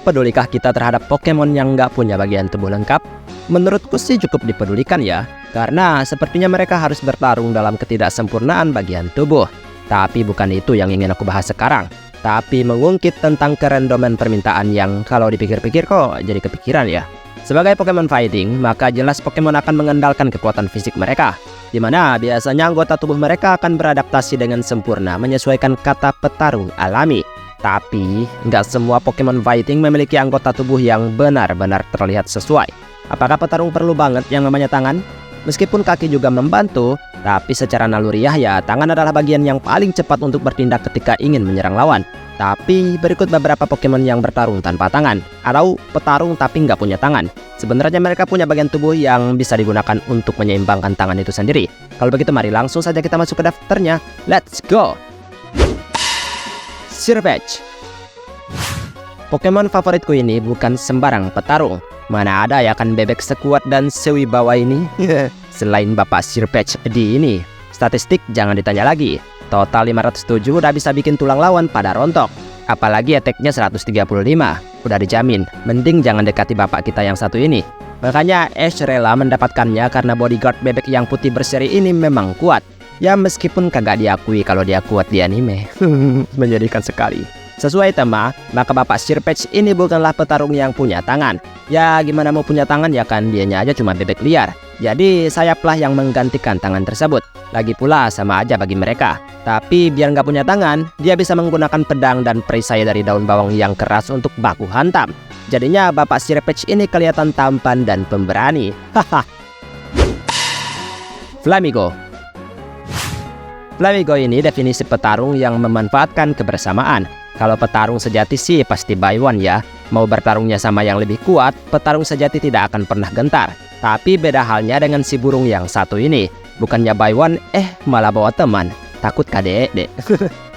Pedulikah kita terhadap Pokemon yang nggak punya bagian tubuh lengkap? Menurutku sih cukup dipedulikan ya, karena sepertinya mereka harus bertarung dalam ketidaksempurnaan bagian tubuh. Tapi bukan itu yang ingin aku bahas sekarang, tapi mengungkit tentang kerandoman permintaan yang kalau dipikir-pikir kok jadi kepikiran ya. Sebagai Pokemon Fighting, maka jelas Pokemon akan mengandalkan kekuatan fisik mereka, di mana biasanya anggota tubuh mereka akan beradaptasi dengan sempurna menyesuaikan kata petarung alami. Tapi, nggak semua Pokemon Fighting memiliki anggota tubuh yang benar-benar terlihat sesuai. Apakah petarung perlu banget yang namanya tangan? Meskipun kaki juga membantu, tapi secara naluriah ya tangan adalah bagian yang paling cepat untuk bertindak ketika ingin menyerang lawan. Tapi berikut beberapa Pokemon yang bertarung tanpa tangan, atau petarung tapi nggak punya tangan. Sebenarnya mereka punya bagian tubuh yang bisa digunakan untuk menyeimbangkan tangan itu sendiri. Kalau begitu mari langsung saja kita masuk ke daftarnya. Let's go! Sirfetch'd. Pokemon favoritku ini bukan sembarang petarung. Mana ada ya kan bebek sekuat dan sewibawa ini. Selain Bapak Sirfetch'd di ini. Statistik jangan ditanya lagi. Total 507 udah bisa bikin tulang lawan pada rontok. Apalagi attack-nya 135. Udah dijamin, mending jangan dekati bapak kita yang satu ini. Makanya Ash rela mendapatkannya karena bodyguard bebek yang putih berseri ini memang kuat. Ya meskipun kagak diakui kalau dia kuat di anime. Menyedihkan sekali. Sesuai tema, maka Bapak Sirfetch'd ini bukanlah petarung yang punya tangan. Ya gimana mau punya tangan ya kan dianya aja cuma bebek liar. Jadi sayaplah yang menggantikan tangan tersebut. Lagi pula sama aja bagi mereka. Tapi biar nggak punya tangan, dia bisa menggunakan pedang dan perisai dari daun bawang yang keras untuk baku hantam. Jadinya Bapak Sirfetch'd ini kelihatan tampan dan pemberani. Haha. Flamigo. Flamigo ini definisi petarung yang memanfaatkan kebersamaan. Kalau petarung sejati sih pasti buy one ya. Mau bertarungnya sama yang lebih kuat, petarung sejati tidak akan pernah gentar. Tapi beda halnya dengan si burung yang satu ini. Bukannya buy one, malah bawa teman. Takut KDE deh.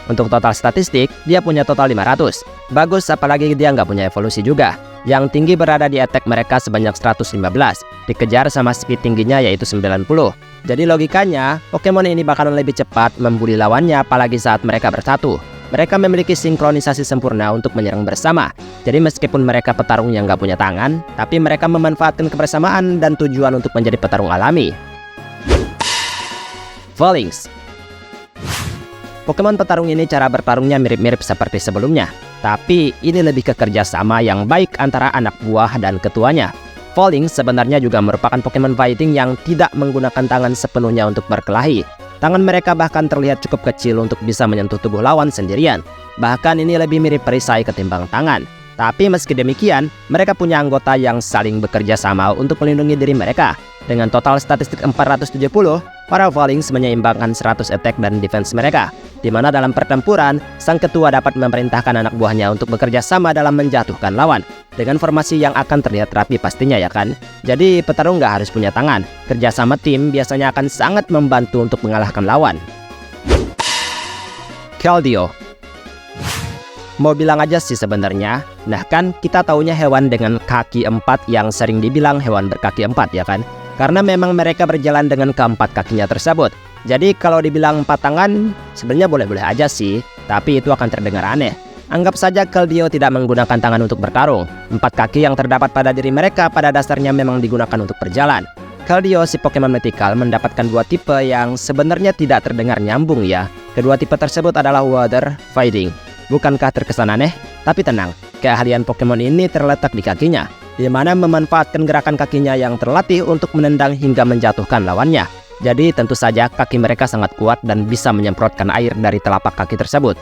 Untuk total statistik, dia punya total 500. Bagus apalagi dia nggak punya evolusi juga. Yang tinggi berada di attack mereka sebanyak 115. Dikejar sama speed tingginya yaitu 90. Jadi logikanya, Pokemon ini bakalan lebih cepat membuli lawannya apalagi saat mereka bersatu. Mereka memiliki sinkronisasi sempurna untuk menyerang bersama. Jadi meskipun mereka petarung yang nggak punya tangan, tapi mereka memanfaatkan kebersamaan dan tujuan untuk menjadi petarung alami. Falinks. Pokemon petarung ini cara bertarungnya mirip-mirip seperti sebelumnya. Tapi ini lebih ke kerjasama yang baik antara anak buah dan ketuanya. Falinks sebenarnya juga merupakan Pokemon Fighting yang tidak menggunakan tangan sepenuhnya untuk berkelahi. Tangan mereka bahkan terlihat cukup kecil untuk bisa menyentuh tubuh lawan sendirian. Bahkan ini lebih mirip perisai ketimbang tangan. Tapi meski demikian, mereka punya anggota yang saling bekerja sama untuk melindungi diri mereka. Dengan total statistik 470, para Falinks menyeimbangkan 100 attack dan defense mereka, di mana dalam pertempuran, sang ketua dapat memerintahkan anak buahnya untuk bekerja sama dalam menjatuhkan lawan, dengan formasi yang akan terlihat rapi pastinya ya kan. Jadi petarung nggak harus punya tangan, kerjasama tim biasanya akan sangat membantu untuk mengalahkan lawan. Keldeo. Mau bilang aja sih sebenarnya, nah kan kita taunya hewan dengan kaki 4 yang sering dibilang hewan berkaki 4 ya kan. Karena memang mereka berjalan dengan keempat kakinya tersebut. Jadi kalau dibilang 4 tangan, sebenarnya boleh-boleh aja sih, tapi itu akan terdengar aneh. Anggap saja Keldeo tidak menggunakan tangan untuk bertarung. 4 kaki yang terdapat pada diri mereka pada dasarnya memang digunakan untuk berjalan. Keldeo si Pokemon Mythical mendapatkan dua tipe yang sebenarnya tidak terdengar nyambung ya. Kedua tipe tersebut adalah Water Fighting. Bukankah terkesan aneh? Tapi tenang, keahlian Pokemon ini terletak di kakinya, di mana memanfaatkan gerakan kakinya yang terlatih untuk menendang hingga menjatuhkan lawannya. Jadi tentu saja kaki mereka sangat kuat dan bisa menyemprotkan air dari telapak kaki tersebut.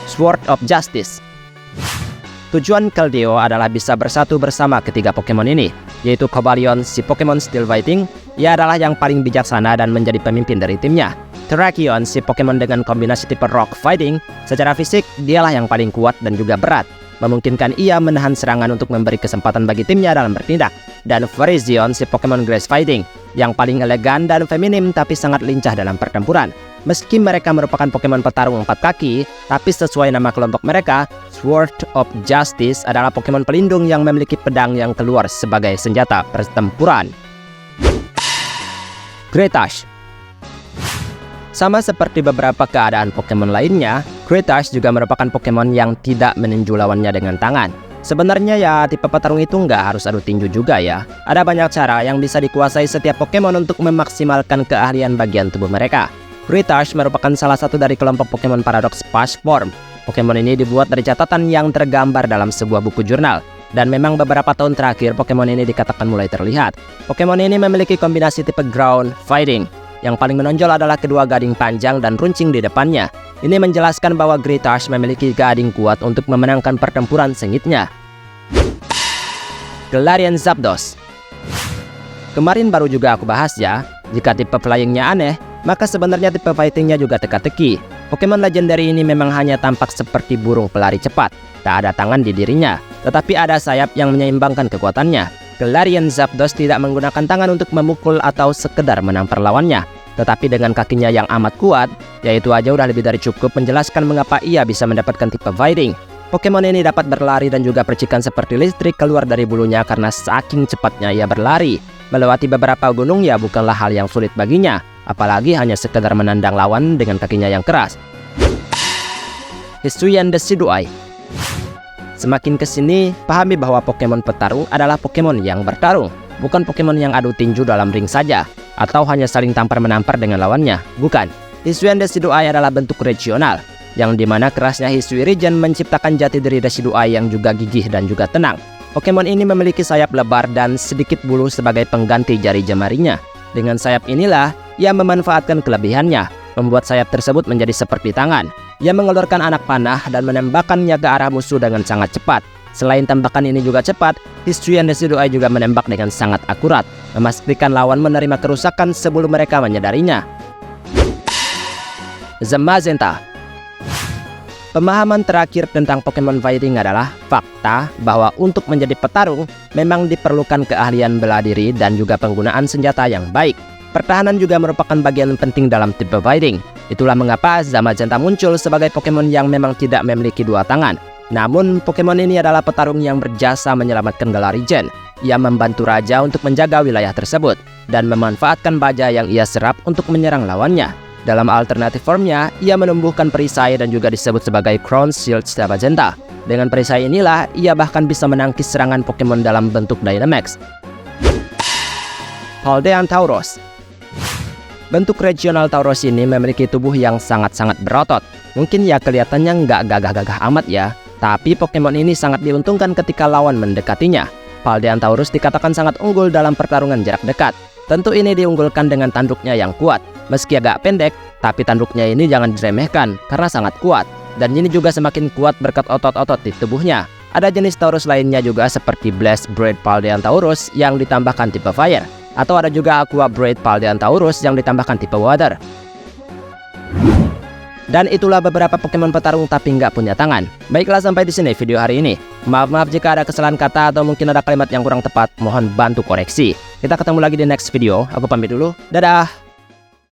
Sword of Justice. Tujuan Keldeo adalah bisa bersatu bersama ketiga Pokemon ini, yaitu Cobalion si Pokemon Steel Fighting. Ia adalah yang paling bijaksana dan menjadi pemimpin dari timnya. Terrakion si Pokemon dengan kombinasi tipe Rock Fighting. Secara fisik, dialah yang paling kuat dan juga berat, memungkinkan ia menahan serangan untuk memberi kesempatan bagi timnya dalam bertindak. Dan Virizion si Pokemon Grass Fighting, yang paling elegan dan feminim tapi sangat lincah dalam pertempuran. Meski mereka merupakan Pokemon petarung 4 kaki, tapi sesuai nama kelompok mereka, Sword of Justice adalah Pokemon pelindung yang memiliki pedang yang keluar sebagai senjata pertempuran. Gretash. Sama seperti beberapa keadaan Pokemon lainnya, Gretash juga merupakan Pokemon yang tidak meninju lawannya dengan tangan. Sebenarnya ya tipe petarung itu nggak harus adu tinju juga ya. Ada banyak cara yang bisa dikuasai setiap Pokemon untuk memaksimalkan keahlian bagian tubuh mereka. Gretash merupakan salah satu dari kelompok Pokemon Paradox Past Form. Pokemon ini dibuat dari catatan yang tergambar dalam sebuah buku jurnal. Dan memang beberapa tahun terakhir Pokemon ini dikatakan mulai terlihat. Pokemon ini memiliki kombinasi tipe Ground Fighting. Yang paling menonjol adalah kedua gading panjang dan runcing di depannya. Ini menjelaskan bahwa Gretash memiliki gading kuat untuk memenangkan pertempuran sengitnya. Galarian Zapdos. Kemarin baru juga aku bahas ya, jika tipe flyingnya aneh, maka sebenarnya tipe fightingnya juga teka-teki. Pokemon legendary ini memang hanya tampak seperti burung pelari cepat. Tak ada tangan di dirinya, tetapi ada sayap yang menyeimbangkan kekuatannya. Galarian Zapdos tidak menggunakan tangan untuk memukul atau sekedar menampar lawannya, tetapi dengan kakinya yang amat kuat, yaitu aja udah lebih dari cukup menjelaskan mengapa ia bisa mendapatkan tipe fighting. Pokemon ini dapat berlari dan juga percikan seperti listrik keluar dari bulunya karena saking cepatnya ia berlari. Melewati beberapa gunung ya bukanlah hal yang sulit baginya, apalagi hanya sekedar menendang lawan dengan kakinya yang keras. Hisuian Decidueye. Semakin kesini, pahami bahwa Pokemon petarung adalah Pokemon yang bertarung, bukan Pokemon yang adu tinju dalam ring saja, atau hanya saling tampar-menampar dengan lawannya, bukan. Hisuian Decidueye adalah bentuk regional, yang dimana kerasnya Hisui Region menciptakan jati diri Decidueye yang juga gigih dan juga tenang. Pokemon ini memiliki sayap lebar dan sedikit bulu sebagai pengganti jari jemarinya. Dengan sayap inilah, ia memanfaatkan kelebihannya, membuat sayap tersebut menjadi seperti tangan. Ia mengeluarkan anak panah dan menembakkannya ke arah musuh dengan sangat cepat. Selain tembakan ini juga cepat, Hisuian Decidueye juga menembak dengan sangat akurat, memastikan lawan menerima kerusakan sebelum mereka menyadarinya. Zamazenta. Pemahaman terakhir tentang Pokemon Fighting adalah fakta bahwa untuk menjadi petarung memang diperlukan keahlian bela diri dan juga penggunaan senjata yang baik. Pertahanan juga merupakan bagian penting dalam tipe fighting. Itulah mengapa Zamazenta muncul sebagai Pokemon yang memang tidak memiliki dua tangan. Namun, Pokemon ini adalah petarung yang berjasa menyelamatkan Galarian. Ia membantu raja untuk menjaga wilayah tersebut dan memanfaatkan baja yang ia serap untuk menyerang lawannya. Dalam alternatif formnya, ia menumbuhkan perisai dan juga disebut sebagai Crown Shield Zamazenta. Dengan perisai inilah, ia bahkan bisa menangkis serangan Pokemon dalam bentuk Dynamax. Paldean Tauros. Bentuk regional Tauros ini memiliki tubuh yang sangat-sangat berotot. Mungkin ya kelihatannya nggak gagah-gagah amat ya, tapi Pokemon ini sangat diuntungkan ketika lawan mendekatinya. Paldean Tauros dikatakan sangat unggul dalam pertarungan jarak dekat. Tentu ini diunggulkan dengan tanduknya yang kuat. Meski agak pendek, tapi tanduknya ini jangan diremehkan karena sangat kuat. Dan ini juga semakin kuat berkat otot-otot di tubuhnya. Ada jenis Taurus lainnya juga seperti Blast Breed Paldean Taurus yang ditambahkan tipe Fire. Atau ada juga Aqua Breed Paldean Taurus yang ditambahkan tipe Water. Dan itulah beberapa Pokemon petarung tapi nggak punya tangan. Baiklah, sampai di sini video hari ini. Maaf jika ada kesalahan kata atau mungkin ada kalimat yang kurang tepat, mohon bantu koreksi. Kita ketemu lagi di next video. Aku pamit dulu. Dadah!